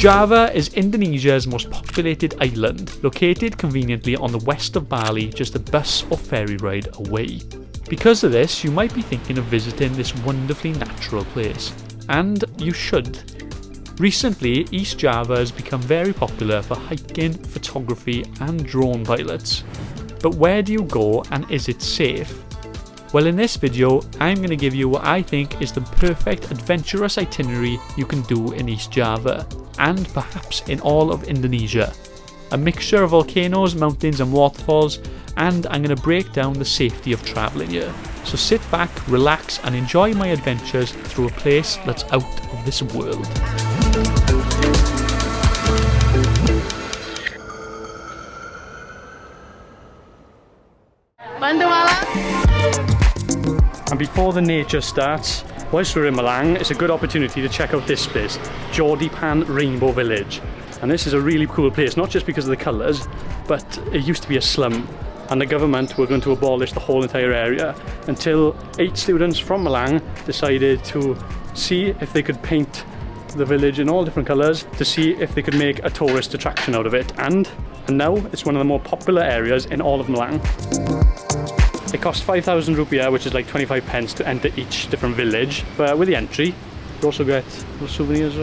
Java is Indonesia's most populated island, located conveniently on the west of Bali, just a bus or ferry ride away. Because of this, you might be thinking of visiting this wonderfully natural place. And you should. Recently, East Java has become very popular for hiking, photography and drone pilots. But where do you go and is it safe? Well, in this video, I'm going to give you what I think is the perfect adventurous itinerary you can do in East Java, and perhaps in all of Indonesia. A mixture of volcanoes, mountains and waterfalls, and I'm going to break down the safety of travelling here. So sit back, relax and enjoy my adventures through a place that's out of this world. And before the nature starts, whilst we're in Malang, it's a good opportunity to check out this place, Jordipan Rainbow Village. And this is a really cool place, not just because of the colours, but it used to be a slum. And the government were going to abolish the whole entire area until 8 students from Malang decided to see if they could paint the village in all different colours to see if they could make a tourist attraction out of it. And now it's one of the more popular areas in all of Malang. It costs 5,000 rupiah, which is like 25 pence to enter each different village, but with the entry you also get little souvenirs.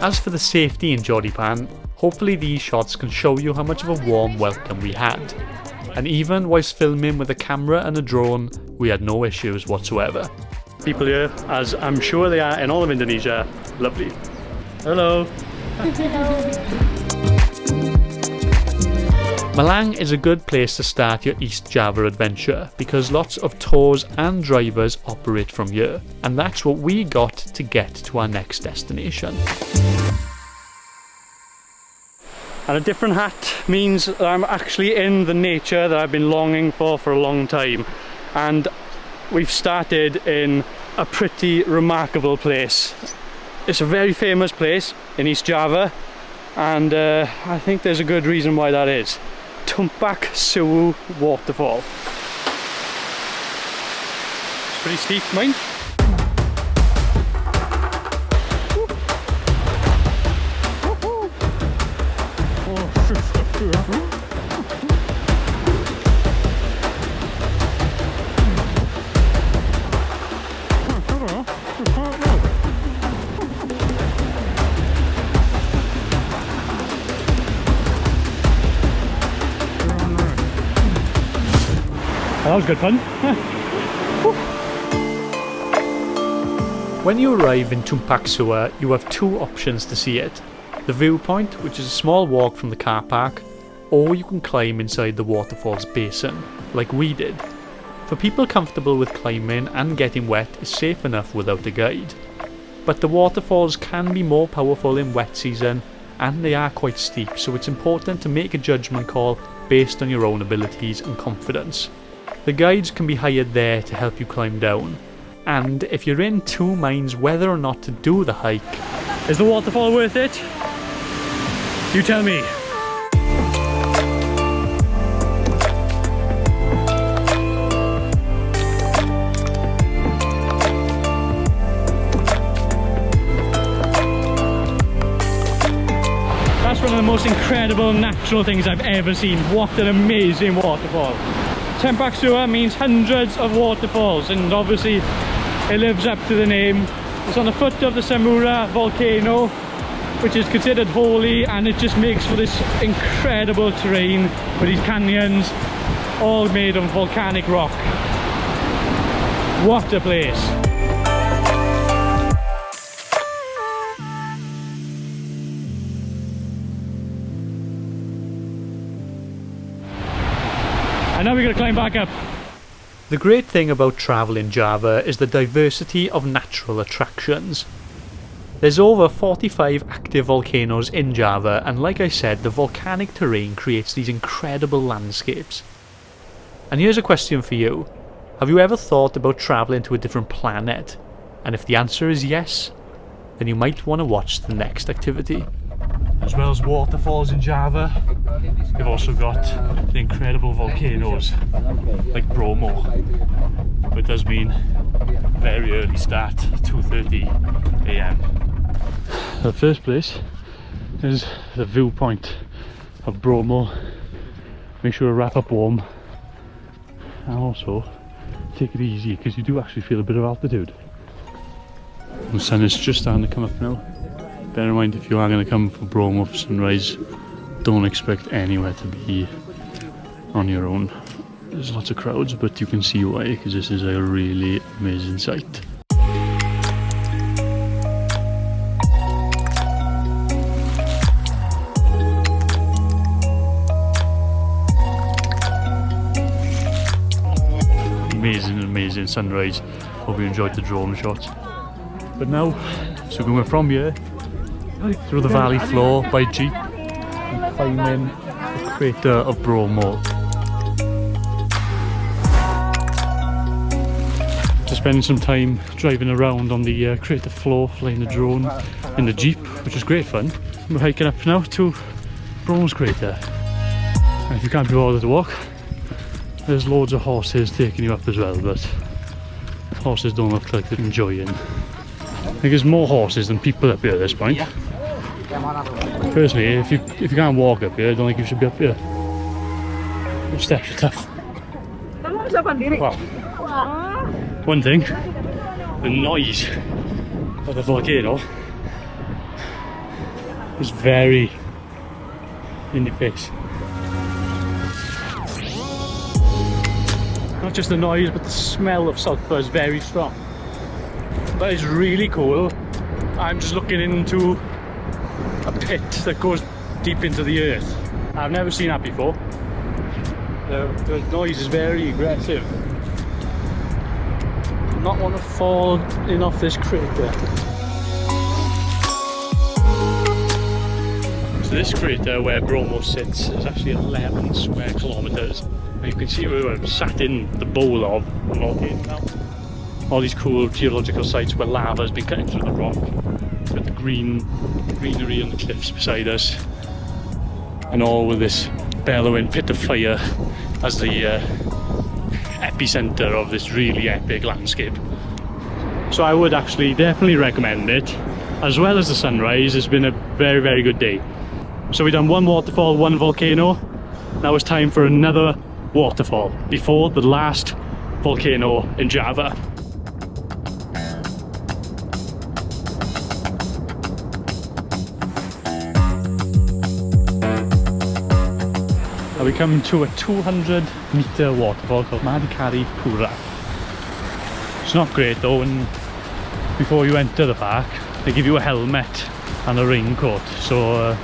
As for the safety in Jordipan, hopefully these shots can show you how much of a warm welcome we had. And even whilst filming with a camera and a drone, we had no issues whatsoever. People here, as I'm sure they are in all of Indonesia, lovely. Hello. Malang is a good place to start your East Java adventure because lots of tours and drivers operate from here, and that's what we got to get to our next destination. And a different hat means that I'm actually in the nature that I've been longing for a long time, and we've started in a pretty remarkable place. It's a very famous place in East Java, and I think there's a good reason why that is. Tumpak Suwu waterfall. It's pretty steep, mind. That was good fun. When you arrive in Tumpak Suwu, you have 2 options to see it. The viewpoint, which is a small walk from the car park, or you can climb inside the waterfall's basin, like we did. For people comfortable with climbing and getting wet, it's safe enough without a guide. But the waterfalls can be more powerful in wet season, and they are quite steep, so it's important to make a judgment call based on your own abilities and confidence. The guides can be hired there to help you climb down, and if you're in 2 minds whether or not to do the hike, is the waterfall worth it? You tell me. That's one of the most incredible natural things I've ever seen. What an amazing waterfall. Tumpak Suwu means hundreds of waterfalls, and obviously it lives up to the name. It's on the foot of the Samura volcano, which is considered holy, and it just makes for this incredible terrain with these canyons all made of volcanic rock. What a place! And now we're going to climb back up. The great thing about travel in Java is the diversity of natural attractions. There's over 45 active volcanoes in Java, and like I said, the volcanic terrain creates these incredible landscapes. And here's a question for you. Have you ever thought about travelling to a different planet? And if the answer is yes, then you might want to watch the next activity. As well as waterfalls in Java, you've also got the incredible volcanoes like Bromo. It does mean very early start, 2:30 AM. The first place is the viewpoint of Bromo. Make sure to wrap up warm and also take it easy because you do actually feel a bit of altitude. The sun is just starting to come up now. Bear in mind, if you are going to come for Bromo for sunrise, don't expect anywhere to be on your own. There's lots of crowds, but you can see why, because this is a really amazing sight. Amazing sunrise. Hope you enjoyed the drone shots. But now, so going from here through the valley floor by jeep and climbing the crater of Bromo. Just spending some time driving around on the crater floor, flying the drone in the jeep, which was great fun. We're hiking up now to Bromo's crater. And if you can't be bothered to walk, there's loads of horses taking you up as well, but horses don't look like they're enjoying. I think there's more horses than people up here at this point. Personally, if you can't walk up here, I don't think you should be up here. The steps are tough. Wow. One thing, the noise of the volcano is very in your face. Not just the noise, but the smell of sulphur is very strong. That is really cool. I'm just looking into a pit that goes deep into the earth. I've never seen that before. The noise is very aggressive. I not want to fall in off this crater. So this crater where Bromo sits is actually 11 square kilometers. And you can see we're sat in the bowl of the volcano now. All these cool geological sites where lava has been cutting through the rock. With the greenery on the cliffs beside us. And all with this bellowing pit of fire as the epicenter of this really epic landscape. So I would actually definitely recommend it. As well as the sunrise, it's been a very, very good day. So we've done one waterfall, one volcano. Now it's time for another waterfall before the last volcano in Java. We come to a 200-meter waterfall called Madikari Pura. It's not great though, and before you enter the park they give you a helmet and a raincoat, so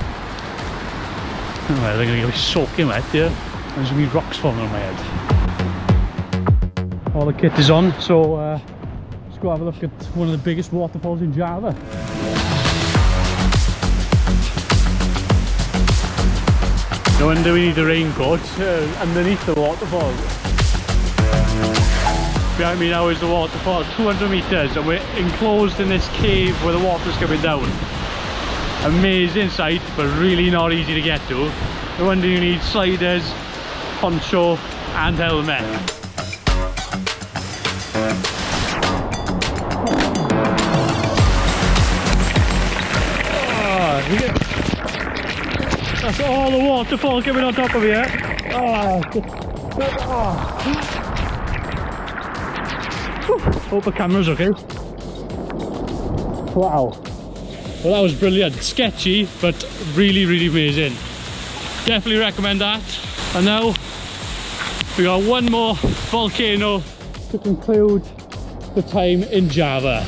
well, they're going to be soaking wet here. There's going to be rocks falling on my head. All the kit is on, so let's go have a look at one of the biggest waterfalls in Java. No wonder we need a raincoat underneath the waterfall. Behind me now is the waterfall, 200 meters, and we're enclosed in this cave where the water's coming down. Amazing sight, but really not easy to get to. No wonder you need sliders, poncho and helmet. That's all the waterfall coming on top of here. Hope the camera's okay. Wow. Well, that was brilliant. Sketchy, but really, really amazing. Definitely recommend that. And now we got one more volcano to conclude the time in Java.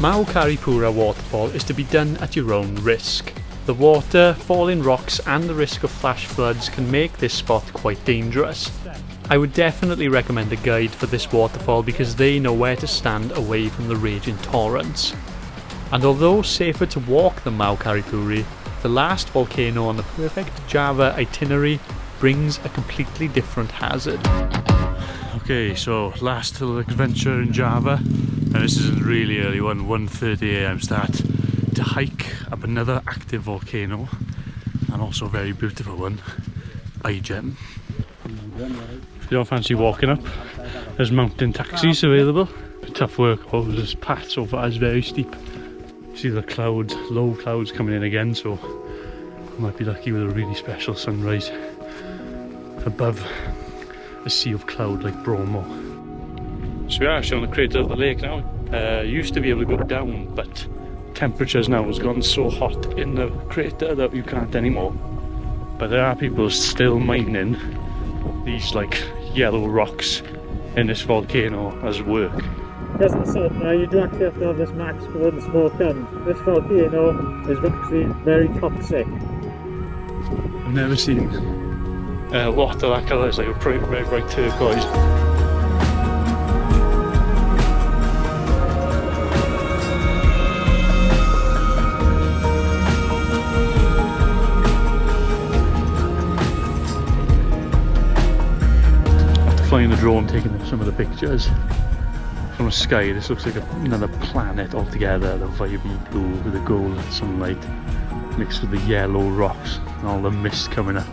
Madikari Pura waterfall is to be done at your own risk. The water, falling rocks and the risk of flash floods can make this spot quite dangerous. I would definitely recommend a guide for this waterfall because they know where to stand away from the raging torrents. And although safer to walk than Madikari Pura, the last volcano on the perfect Java itinerary brings a completely different hazard. Okay, so last little adventure in Java, and this is a really early one, 1:30 AM start, to hike up another active volcano, and also a very beautiful one, Ijem. If you don't fancy walking up, there's mountain taxis available. tough work. Oh, this path so far is very steep. See the clouds, low clouds coming in again, so I might be lucky with a really special sunrise above a sea of cloud like Bromo. So we're actually on the crater of the lake now. Used to be able to go down, but temperatures now has gone so hot in the crater that you can't anymore. But there are people still mining these like yellow rocks in this volcano as work. Because of the sulphur, you do actually have to have this max before the smoke comes. This volcano is actually very toxic. I've never seen water that colour. It's like a bright turquoise. After flying the drone, taking some of the pictures from the sky, this looks like another planet altogether. The vibey blue with the gold sunlight mixed with the yellow rocks and all the mist coming up,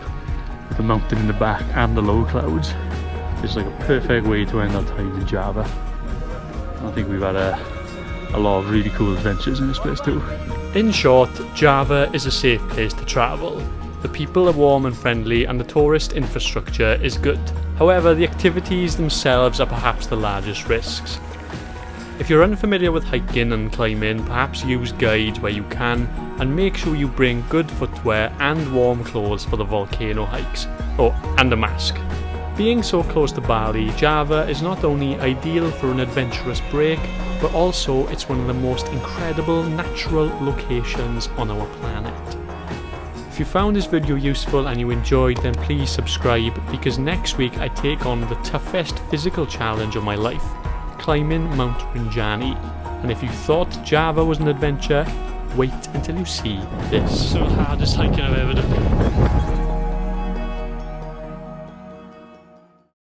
with the mountain in the back and the low clouds. It's like a perfect way to end our time in Java. I think we've had a lot of really cool adventures in this place too. In short, Java is a safe place to travel. The people are warm and friendly and the tourist infrastructure is good. However, the activities themselves are perhaps the largest risks. If you're unfamiliar with hiking and climbing, perhaps use guides where you can, and make sure you bring good footwear and warm clothes for the volcano hikes. Oh, and a mask. Being so close to Bali, Java is not only ideal for an adventurous break, but also it's one of the most incredible natural locations on our planet. If you found this video useful and you enjoyed, then please subscribe, because next week I take on the toughest physical challenge of my life, climbing Mount Rinjani. And if you thought Java was an adventure, wait until you see this. It's the hardest hiking I've ever done.